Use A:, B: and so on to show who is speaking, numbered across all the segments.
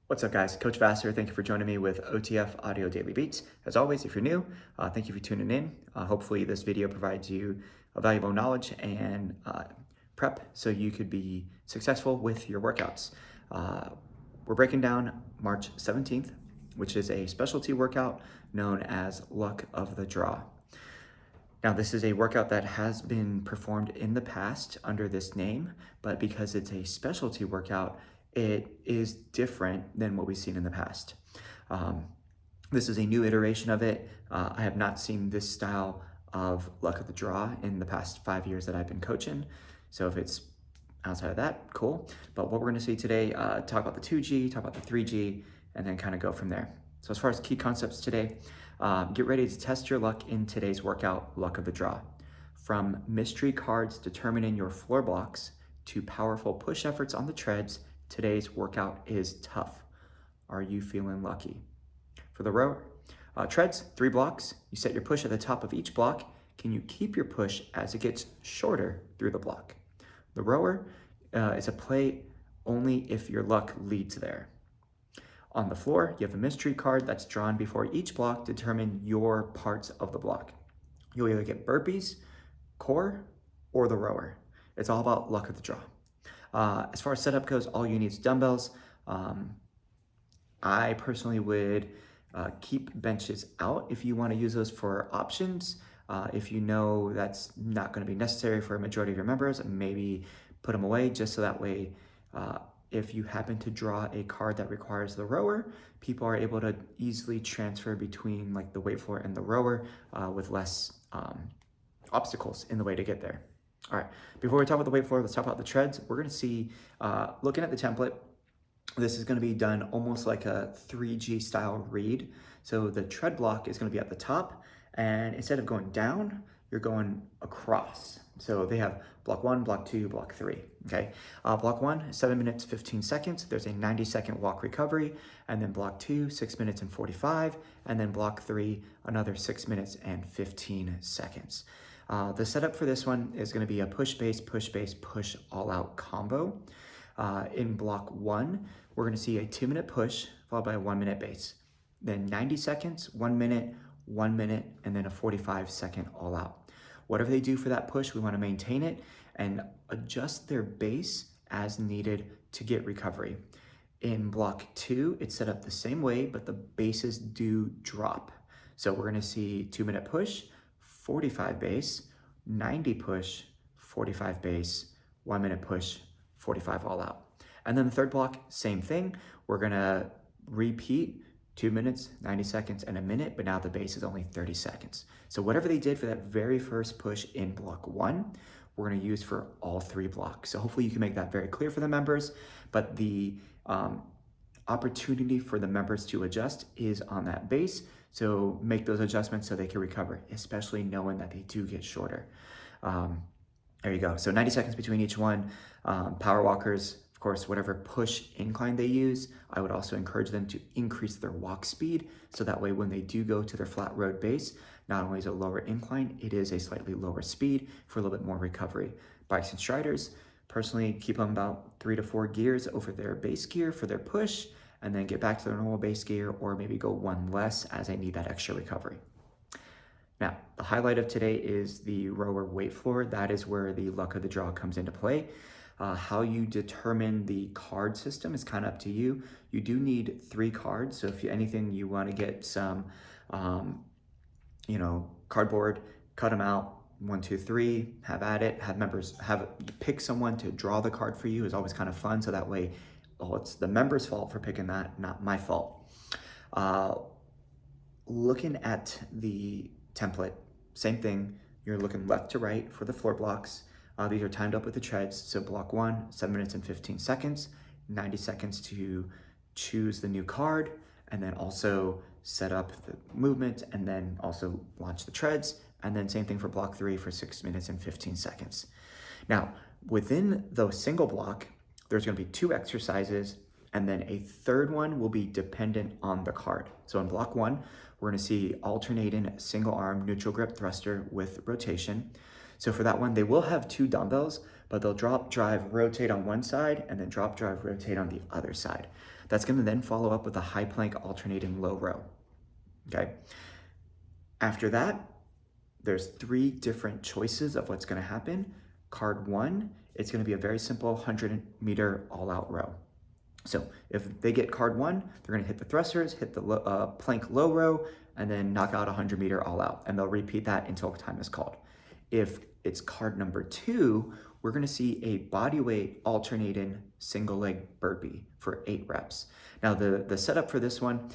A: What's up, guys? Coach Vassar, thank you for joining me with OTF Audio Daily Beats. As always, if you're new, thank you for tuning in. Hopefully this video provides you a valuable knowledge and prep so you could be successful with your workouts. We're breaking down March 17th, which is a specialty workout known as Luck of the Draw. Now, this is a workout that has been performed in the past under this name, but because it's a specialty workout, it is different than what we've seen in the past. This is a new iteration of it. I have not seen this style of Luck of the Draw in the past 5 years that I've been coaching. So if it's outside of that, cool. But what we're gonna see today, talk about the 2G, talk about the 3G, and then kind of go from there. So as far as key concepts today, get ready to test your luck in today's workout, Luck of the Draw. From mystery cards determining your floor blocks to powerful push efforts on the treads, today's workout is tough. Are you feeling lucky? For the rower, treads, 3 blocks. You set your push at the top of each block. Can you keep your push as it gets shorter through the block? The rower is a play only if your luck leads there. On the floor, you have a mystery card that's drawn before each block to determine your parts of the block. You'll either get burpees, core, or the rower. It's all about luck of the draw. As far as setup goes, all you need is dumbbells. I personally would keep benches out if you want to use those for options. If you know that's not going to be necessary for a majority of your members, maybe put them away just so that way if you happen to draw a card that requires the rower, people are able to easily transfer between like the weight floor and the rower with less obstacles in the way to get there. All right, before we talk about the weight floor, let's talk about the treads. We're gonna see, looking at the template, this is gonna be done almost like a 3G style read. So the tread block is gonna be at the top, and instead of going down, you're going across. So they have block 1, block 2, block 3, okay? Block 1, 7 minutes, 15 seconds. There's a 90-second walk recovery, and then block 2, 6 minutes and 45, and then block 3, another 6 minutes and 15 seconds. The setup for this one is going to be a push all out combo. In block 1, we're going to see a 2-minute push followed by a 1-minute base. Then 90 seconds, 1 minute, 1 minute, and then a 45-second all out. Whatever they do for that push, we want to maintain it and adjust their base as needed to get recovery. In block 2, it's set up the same way, but the bases do drop. So we're going to see 2-minute push, 45 base, 90 push, 45 base, 1-minute push, 45 all out. And then the third block, same thing. We're gonna repeat 2 minutes, 90 seconds, and a minute, but now the base is only 30 seconds. So whatever they did for that very first push in block 1, we're gonna use for all 3 blocks. So hopefully you can make that very clear for the members, but the opportunity for the members to adjust is on that base. So make those adjustments so they can recover, especially knowing that they do get shorter. There you go. So 90 seconds between each one. Power walkers, of course, whatever push incline they use, I would also encourage them to increase their walk speed. So that way, when they do go to their flat road base, not only is it a lower incline, it is a slightly lower speed for a little bit more recovery. Bikes and striders, personally keep them about 3 to 4 gears over their base gear for their push, and then get back to their normal base gear, or maybe go 1 less as I need that extra recovery. Now, the highlight of today is the rower weight floor. That is where the luck of the draw comes into play. How you determine the card system is kind of up to you. You do need 3 cards. So if anything, you want to get some, cardboard, cut them out, 1, 2, 3, have at it, have members, pick someone to draw the card for you is always kind of fun. So that way, it's the member's fault for picking that, not my fault. Looking at the template, same thing. You're looking left to right for the floor blocks. These are timed up with the treads. So block 1, 7 minutes and 15 seconds, 90 seconds to choose the new card, and then also set up the movement, and then also launch the treads. And then same thing for block 3 for 6 minutes and 15 seconds. Now, within the single block, there's going to be 2 exercises, and then a third one will be dependent on the card. So in block 1, we're going to see alternating single arm neutral grip thruster with rotation. So for that one, they will have 2 dumbbells, but they'll drop, drive, rotate on one side, and then drop, drive, rotate on the other side. That's gonna then follow up with a high plank alternating low row, okay? After that, there's 3 different choices of what's gonna happen. Card 1, it's gonna be a very simple 100-meter all-out row. So if they get card 1, they're gonna hit the thrusters, hit the plank low row, and then knock out 100-meter all-out, and they'll repeat that until time is called. If it's card number 2, we're gonna see a body weight alternating single leg burpee for 8 reps. Now the setup for this one,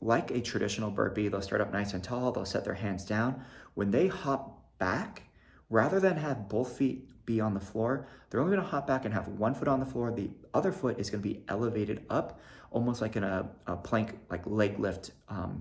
A: like a traditional burpee, they'll start up nice and tall, they'll set their hands down. When they hop back, rather than have both feet be on the floor, they're only gonna hop back and have one foot on the floor. The other foot is gonna be elevated up, almost like in a plank, like leg lift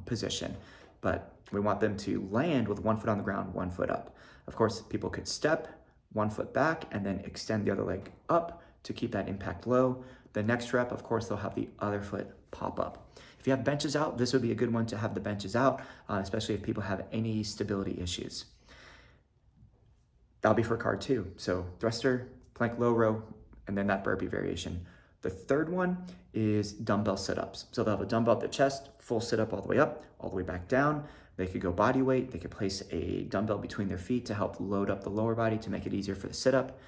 A: position. But we want them to land with one foot on the ground, one foot up. Of course, people could step one foot back and then extend the other leg up to keep that impact low. The next rep, of course, they'll have the other foot pop up. If you have benches out, this would be a good one to have the benches out, especially if people have any stability issues. That'll be for card 2. So thruster, plank low row, and then that burpee variation. The third one is dumbbell sit-ups. So they'll have a dumbbell at their chest, full sit-up all the way up, all the way back down. They could go body weight. They could place a dumbbell between their feet to help load up the lower body to make it easier for the sit-up.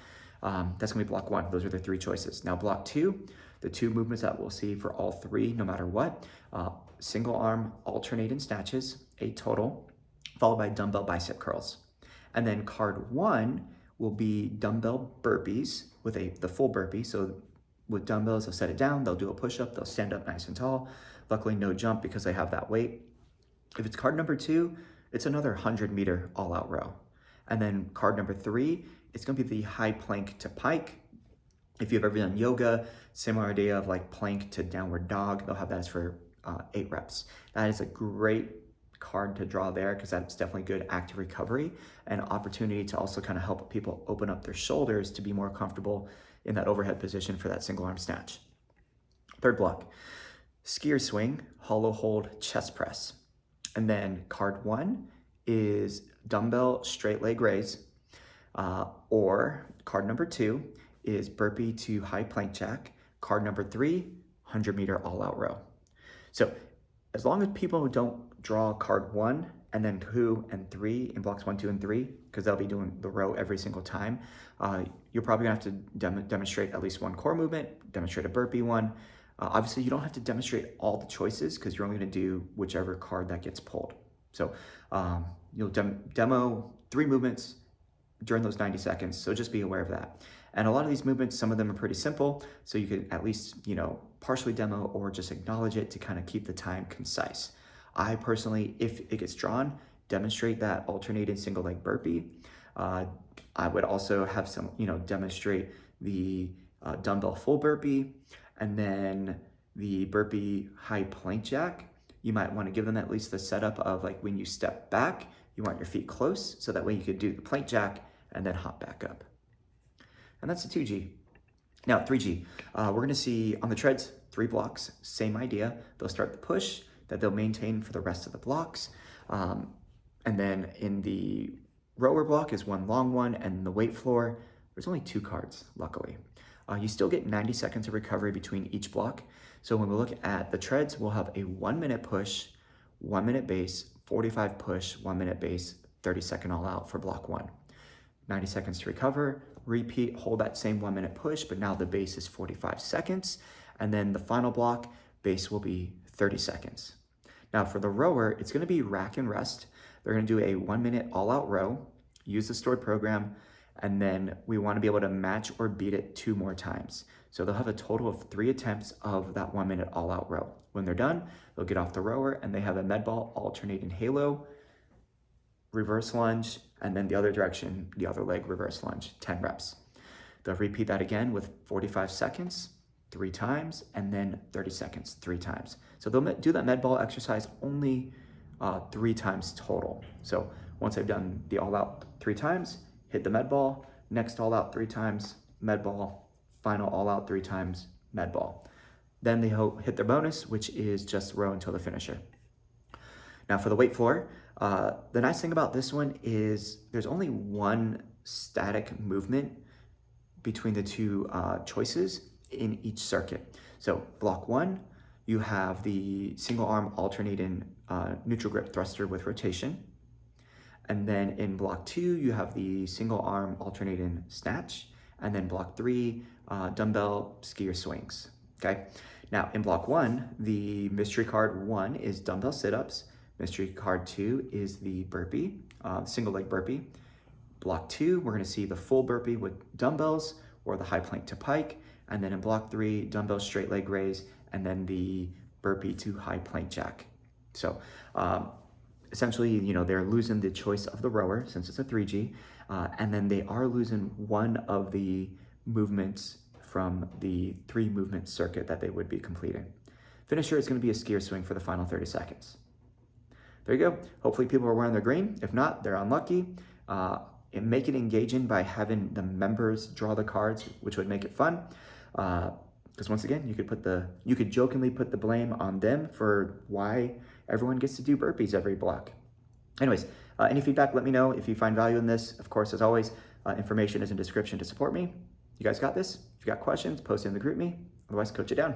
A: That's gonna be block 1. Those are the 3 choices. Now block 2, the 2 movements that we'll see for all 3, no matter what, single arm alternating snatches, 8 total, followed by dumbbell bicep curls. And then card 1 will be dumbbell burpees with the full burpee. So with dumbbells, they'll set it down, they'll do a push-up, they'll stand up nice and tall. Luckily, no jump because they have that weight. If it's card number 2, it's another 100-meter all-out row. And then card number 3, it's gonna be the high plank to pike. If you've ever done yoga, similar idea of like plank to downward dog, they'll have that as for 8 reps. That is a great card to draw there because that's definitely good active recovery and opportunity to also kind of help people open up their shoulders to be more comfortable in that overhead position for that single arm snatch. Third block, skier swing, hollow hold, chest press. And then card 1 is dumbbell straight leg raise, or card number 2 is burpee to high plank jack. Card number 3, 100-meter all-out row. So as long as people don't draw card 1 and then 2 and 3 in blocks 1, 2, and 3, because they'll be doing the row every single time, you're probably gonna have to demonstrate at least one core movement, demonstrate a burpee one. Obviously, you don't have to demonstrate all the choices because you're only gonna do whichever card that gets pulled. So you'll demo 3 movements during those 90 seconds, so just be aware of that. And a lot of these movements, some of them are pretty simple, so you could at least, partially demo or just acknowledge it to kind of keep the time concise. I personally, if it gets drawn, demonstrate that alternating single leg burpee. I would also have some, demonstrate the dumbbell full burpee, and then the burpee high plank jack. You might want to give them at least the setup of like when you step back, you want your feet close, so that way you could do the plank jack and then hop back up. And that's the 2G. Now 3G, we're gonna see on the treads, 3 blocks, same idea. They'll start the push that they'll maintain for the rest of the blocks. And then in the rower block is 1 long one, and the weight floor, there's only 2 cards, luckily. You still get 90 seconds of recovery between each block. So when we look at the treads, we'll have a 1-minute push, 1-minute base, 45 push, 1-minute base, 30-second all out for block 1. 90 seconds to recover, repeat, hold that same 1-minute push, but now the base is 45 seconds. And then the final block, base will be 30 seconds. Now for the rower, it's gonna be rack and rest. They're gonna do a 1-minute all-out row, use the stored program, and then we wanna be able to match or beat it 2 more times. So they'll have a total of 3 attempts of that 1-minute all-out row. When they're done, they'll get off the rower and they have a med ball alternating halo, reverse lunge, and then the other direction, the other leg reverse lunge, 10 reps. They'll repeat that again with 45 seconds, 3 times, and then 30 seconds, 3 times. So they'll do that med ball exercise only 3 times total. So once they've done the all out 3 times, hit the med ball, next all out 3 times, med ball, final all out 3 times, med ball. Then they hit their bonus, which is just row until the finisher. Now for the weight floor, the nice thing about this one is there's only one static movement between the two choices in each circuit. So block 1, you have the single arm alternating neutral grip thruster with rotation. And then in block 2, you have the single arm alternating snatch. And then block 3, dumbbell skier swings, okay? Now in block 1, the mystery card 1 is dumbbell sit-ups. Mystery card 2 is the burpee, single leg burpee. Block 2, we're gonna see the full burpee with dumbbells or the high plank to pike. And then in block 3, dumbbell straight leg raise, and then the burpee to high plank jack. So essentially, you know, they're losing the choice of the rower since it's a 3G, and then they are losing one of the movements from the 3 movement circuit that they would be completing. Finisher is gonna be a skier swing for the final 30 seconds. There you go. Hopefully people are wearing their green. If not, they're unlucky. Make it engaging by having the members draw the cards, which would make it fun. Because once again, you could jokingly put the blame on them for why everyone gets to do burpees every block. Anyways, any feedback, let me know if you find value in this. Of course, as always, information is in the description to support me. You guys got this? If you got questions, post it in the group me. Otherwise, coach it down.